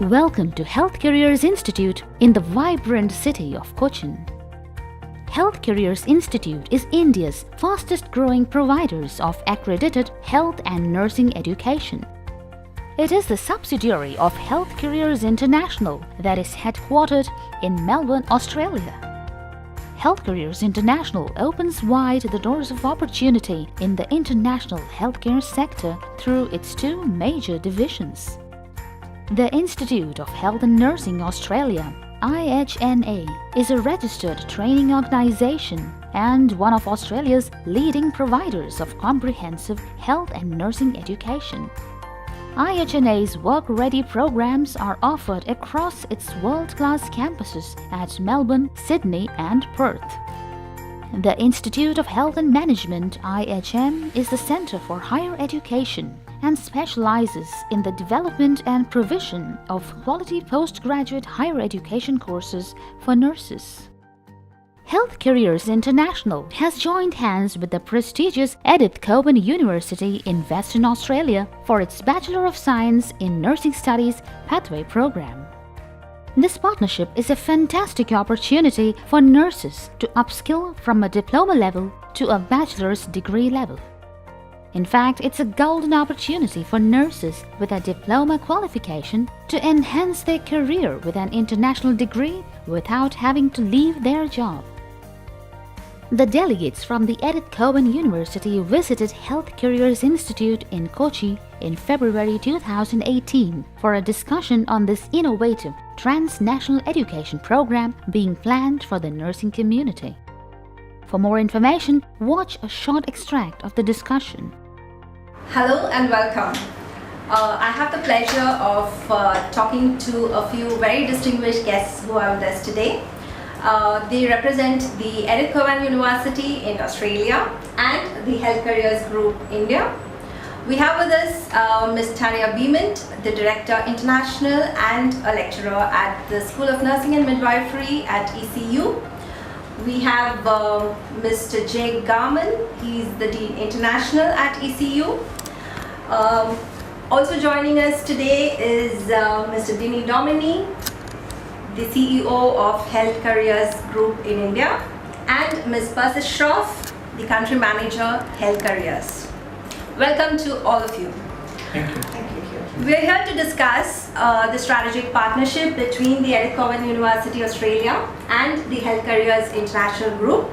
Welcome to Health Careers Institute in the vibrant city of Kochi. Health Careers Institute is India's fastest growing providers of accredited health and nursing education. It is the subsidiary of Health Careers International that is headquartered in Melbourne, Australia. Health Careers International opens wide the doors of opportunity in the international healthcare sector through its two major divisions. The Institute of Health and Nursing Australia, IHNA, is a registered training organisation and one of Australia's leading providers of comprehensive health and nursing education. IHNA's work-ready programs are offered across its world-class campuses at Melbourne, Sydney and Perth. The Institute of Health and Management, IHM, is the centre for higher education and specializes in the development and provision of quality postgraduate higher education courses for nurses. Health Careers International has joined hands with the prestigious Edith Cowan University in Western Australia for its Bachelor of Science in Nursing Studies Pathway program. This partnership is a fantastic opportunity for nurses to upskill from a diploma level to a bachelor's degree level. In fact, it's a golden opportunity for nurses with a diploma qualification to enhance their career with an international degree without having to leave their job. The delegates from the Edith Cowan University visited Health Careers Institute in Kochi in February 2018 for a discussion on this innovative transnational education program being planned for the nursing community. For more information, watch a short extract of the discussion. Hello and welcome. I have the pleasure of talking to a few very distinguished guests who are with us today. They represent the Edith Cowan University in Australia and the Health Careers Group India. We have with us Ms. Tanya Beament, the Director International and a lecturer at the School of Nursing and Midwifery at ECU. We have Mr. Jake Garman, he's the Dean International at ECU. Also joining us today is Mr. Dini Domini, the CEO of Health Careers Group in India, and Ms. Persis Shroff, the Country Manager, Health Careers. Welcome to all of you. Thank you. Thank you. We are here to discuss the strategic partnership between the Edith Cowan University Australia and the Health Careers International Group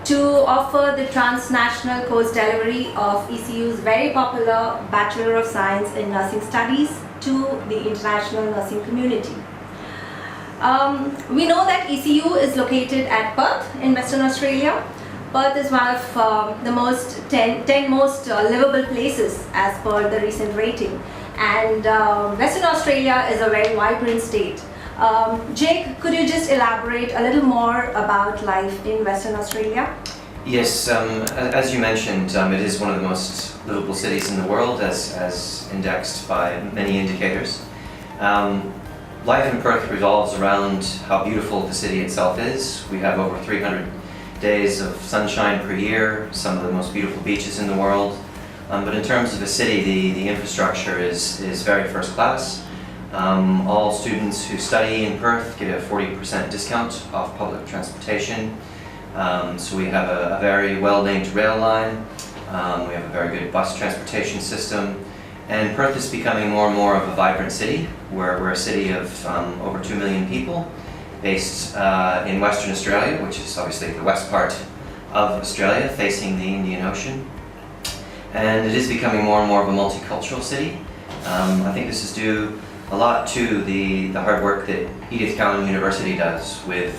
to offer the transnational course delivery of ECU's very popular Bachelor of Science in Nursing Studies to the international nursing community. We know that ECU is located at Perth in Western Australia. Perth is one of the 10 most livable places as per the recent rating, and Western Australia is a very vibrant state. Jake, could you just elaborate a little more about life in Western Australia? Yes, as you mentioned, it is one of the most livable cities in the world, as indexed by many indicators. Life in Perth revolves around how beautiful the city itself is. We have over 300 days of sunshine per year, some of the most beautiful beaches in the world. But in terms of the city, the infrastructure is very first class. All students who study in Perth get a 40% discount off public transportation. So we have a very well-named rail line. We have a very good bus transportation system. And Perth is becoming more and more of a vibrant city. We're a city of over 2 million people, based in Western Australia, which is obviously the west part of Australia, facing the Indian Ocean. And it is becoming more and more of a multicultural city. I think this is due a lot to the hard work that Edith Cowan University does with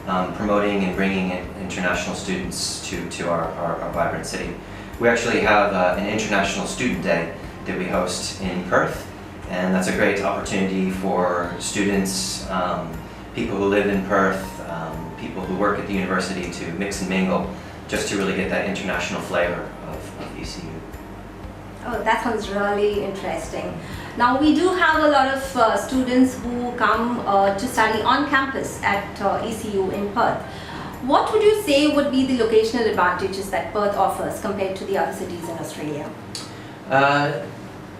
promoting and bringing international students to our vibrant city. We actually have an International Student Day that we host in Perth, and that's a great opportunity for students, people who live in Perth, people who work at the university to mix and mingle, just to really get that international flavor of ECU. Oh, that sounds really interesting. Now we do have a lot of students who come to study on campus at ECU in Perth. What would you say would be the locational advantages that Perth offers compared to the other cities in Australia?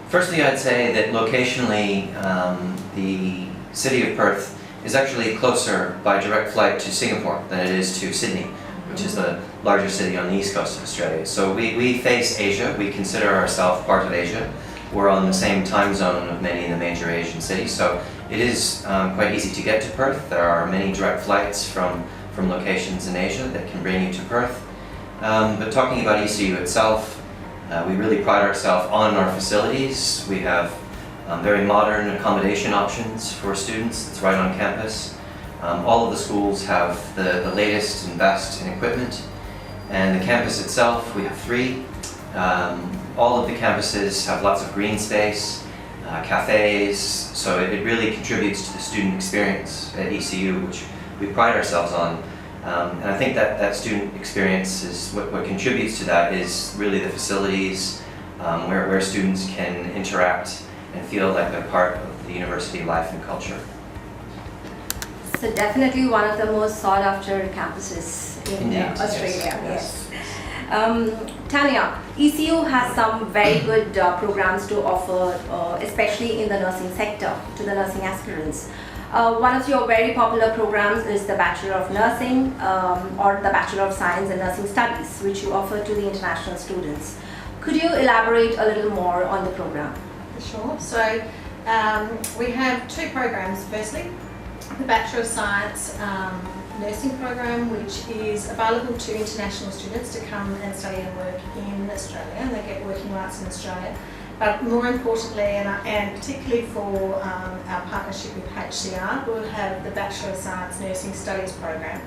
Firstly, I'd say that locationally, the city of Perth is actually closer by direct flight to Singapore than it is to Sydney, which is the largest city on the east coast of Australia. So we face Asia, we consider ourselves part of Asia. We're on the same time zone of many of the major Asian cities, so it is quite easy to get to Perth. There are many direct flights from locations in Asia that can bring you to Perth. But talking about ECU itself, we really pride ourselves on our facilities. We have very modern accommodation options for students that's right on campus. All of the schools have the latest and best in equipment. And the campus itself, we have 3. All of the campuses have lots of green space, cafes, so it really contributes to the student experience at ECU, which we pride ourselves on. And I think that student experience is what contributes to that is really the facilities where students can interact and feel like they're part of the university life and culture. So definitely one of the most sought after campuses in Australia. Yes. Tanya, ECU has some very good programs to offer, especially in the nursing sector, to the nursing aspirants. One of your very popular programs is the Bachelor of Nursing or the Bachelor of Science in Nursing Studies, which you offer to the international students. Could you elaborate a little more on the program? Sure. So we have 2 programs. Firstly, the Bachelor of Science nursing program, which is available to international students to come and study and work in Australia, and they get working rights in Australia. But more importantly, and particularly for our partnership with HCI, we'll have the Bachelor of Science Nursing Studies program.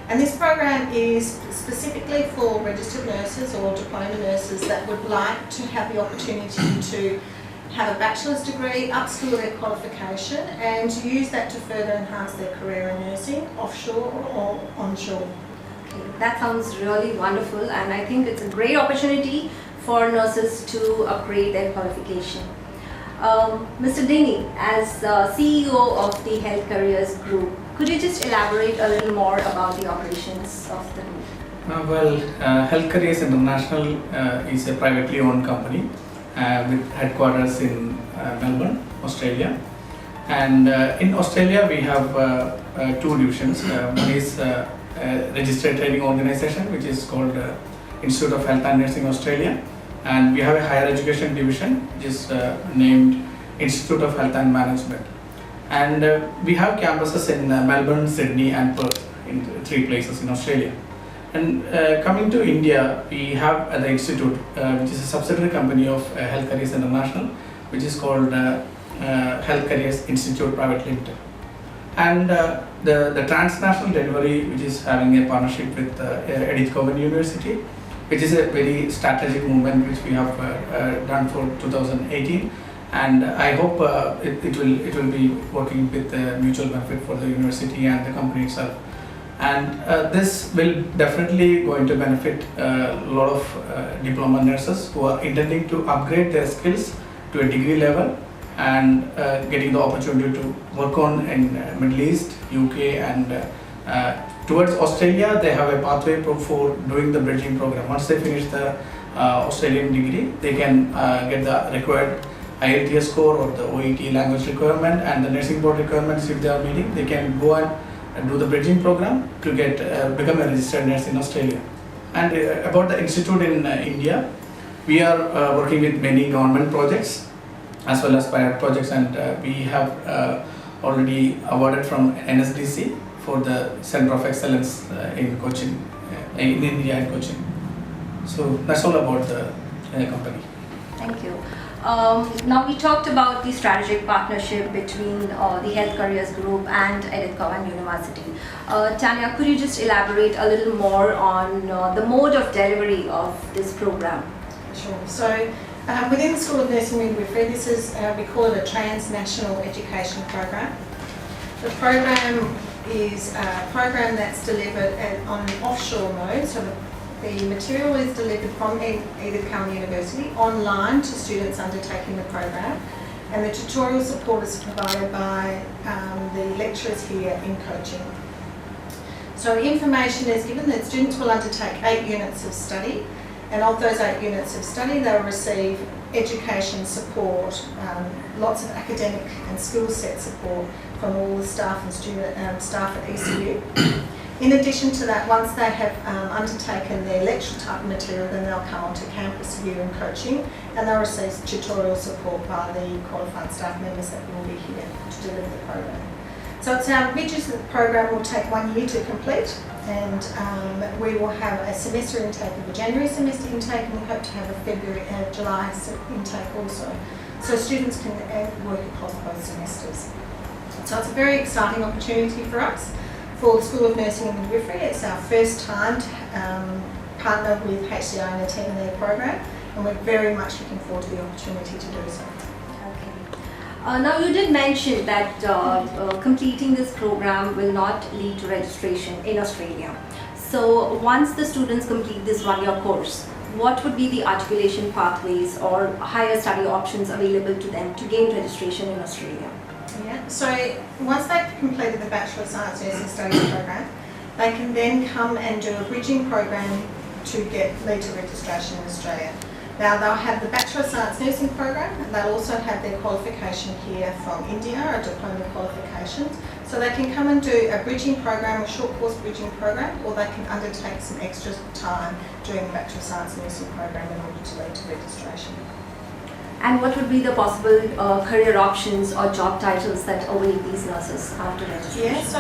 And this program is specifically for registered nurses or diploma nurses that would like to have the opportunity to have a bachelor's degree, upskill their qualification, and to use that to further enhance their career in nursing, offshore or onshore. Okay, that sounds really wonderful, and I think it's a great opportunity for nurses to upgrade their qualification. Mr. Dini, as CEO of the Health Careers Group, could you just elaborate a little more about the operations of the group? Health Careers International is a privately owned company with headquarters in Melbourne, Australia. And in Australia we have 2 divisions. One is a registered training organization, which is called Institute of Health and Nursing Australia. And we have a higher education division, which is named Institute of Health and Management. And we have campuses in Melbourne, Sydney and Perth, in 3 places in Australia. And coming to India, we have the institute, which is a subsidiary company of Health Careers International, which is called Health Careers Institute Private Limited. And the transnational delivery, which is having a partnership with Edith Cowan University, which is a very strategic movement which we have done for 2018. And I hope it will be working with mutual benefit for the university and the company itself. And this will definitely going to benefit a lot of diploma nurses who are intending to upgrade their skills to a degree level and getting the opportunity to work on in Middle East, UK and towards Australia. They have a pathway for doing the bridging program. Once they finish the Australian degree, they can get the required IELTS score or the OET language requirement and the nursing board requirements. If they are meeting, they can go and do the bridging program to get become a registered nurse in Australia. And about the institute in India, we are working with many government projects as well as private projects, and we have already awarded from NSDC for the Center of Excellence in Kochi, in India and Kochi. So that's all about the company. Thank you. Now we talked about the strategic partnership between the Health Careers Group and Edith Cowan University. Tanya, could you just elaborate a little more on the mode of delivery of this program? Sure. So within the School of Nursing Midwifery, this is, we call it a transnational education program. The program is a program that's delivered on an offshore mode. So the material is delivered from Edith Cowan University online to students undertaking the program. and the tutorial support is provided by the lecturers here in Kochi. So information is given that students will undertake 8 units of study, and of those 8 units of study they will receive education support, lots of academic and skill set support from all the staff and staff at ECU. In addition to that, once they have undertaken their lecture type of material, then they'll come onto campus here in Kochi and they'll receive tutorial support by the qualified staff members that will be here to deliver the program. So it's our ambitions that the program will take 1 year to complete, and we will have a semester intake of a January semester intake, and we hope to have a February and July intake also. So students can work across both semesters. So it's a very exciting opportunity for us. For the School of Nursing and Midwifery, it's our first time to partner with HCI and attend their program, and we're very much looking forward to the opportunity to do so. Now you did mention that completing this program will not lead to registration in Australia. So once the students complete this 1-year course, what would be the articulation pathways or higher study options available to them to gain registration in Australia? Yeah, so once they've completed the Bachelor of Science Nursing Studies program, they can then come and do a bridging program to lead to registration in Australia. Now they'll have the Bachelor of Science Nursing program, and they'll also have their qualification here from India, a diploma qualification. So they can come and do a bridging program, a short course bridging program, or they can undertake some extra time during the Bachelor of Science Nursing program in order to lead to registration. And what would be the possible career options or job titles that await these nurses after registration? Yeah, so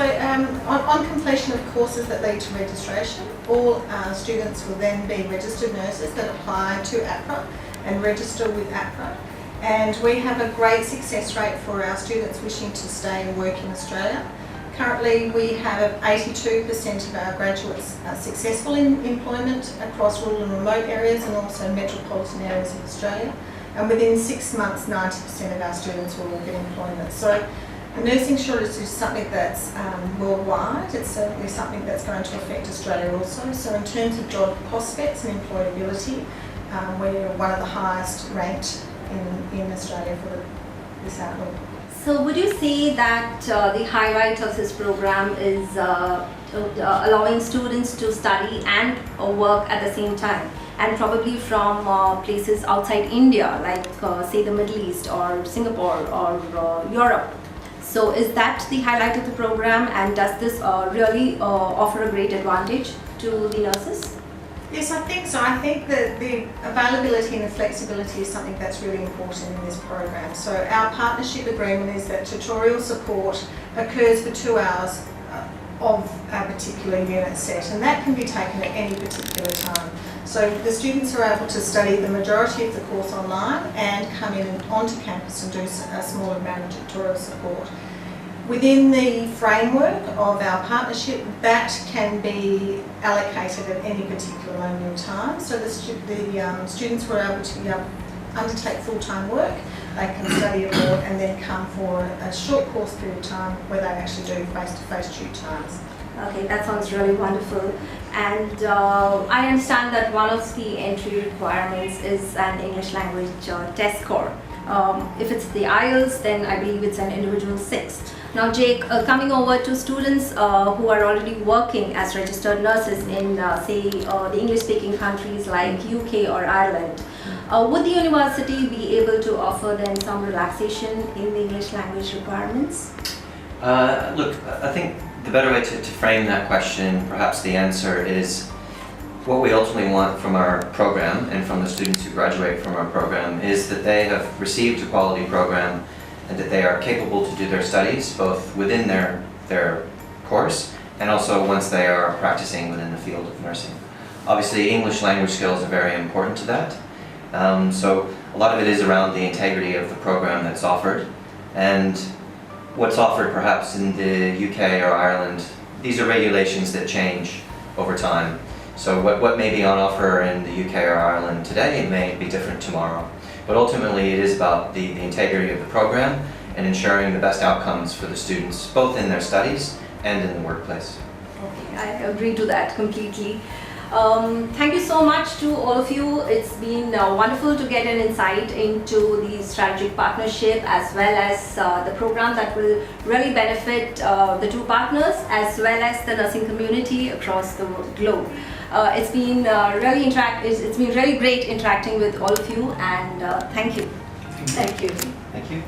on completion of courses that lead to registration, all students will then be registered nurses that apply to APRA and register with APRA. And we have a great success rate for our students wishing to stay and work in Australia. Currently we have 82% of our graduates successful in employment across rural and remote areas and also metropolitan areas of Australia. And within 6 months, 90% of our students will all get employment. So the nursing shortage is something that's worldwide. It's certainly something that's going to affect Australia also. So in terms of job prospects and employability, we're one of the highest ranked in Australia for this outlook. So would you say that the highlight of this program is allowing students to study and work at the same time, and probably from places outside India, like say the Middle East or Singapore or Europe? So is that the highlight of the program, and does this really offer a great advantage to the nurses? Yes, I think so. I think that the availability and the flexibility is something that's really important in this program. So our partnership agreement is that tutorial support occurs for 2 hours of a particular unit set, and that can be taken at any particular time. So the students are able to study the majority of the course online and come in onto campus and do a small amount of tutorial support. Within the framework of our partnership, that can be allocated at any particular moment in time. So the students were able to undertake full-time work, they can study abroad and then come for a short course period of time where they actually do face-to-face tube times. Okay, that sounds really wonderful. And I understand that one of the entry requirements is an English language test score. If it's the IELTS, then I believe it's an individual 6. Now Jake, coming over to students who are already working as registered nurses in say the English-speaking countries like UK or Ireland, would the university be able to offer them some relaxation in the English language requirements? Look, I think the better way to frame that question, perhaps the answer is what we ultimately want from our program and from the students who graduate from our program is that they have received a quality program and that they are capable to do their studies both within their course and also once they are practicing within the field of nursing. Obviously English language skills are very important to that. So a lot of it is around the integrity of the program that's offered, and what's offered perhaps in the UK or Ireland, these are regulations that change over time. So what may be on offer in the UK or Ireland today may be different tomorrow. But ultimately it is about the integrity of the program and ensuring the best outcomes for the students, both in their studies and in the workplace. Okay, I agree to that completely. Thank you so much to all of you. It's been wonderful to get an insight into the strategic partnership as well as the program that will really benefit the two partners as well as the nursing community across the globe. It's been really great interacting with all of you, and thank you. Thank you.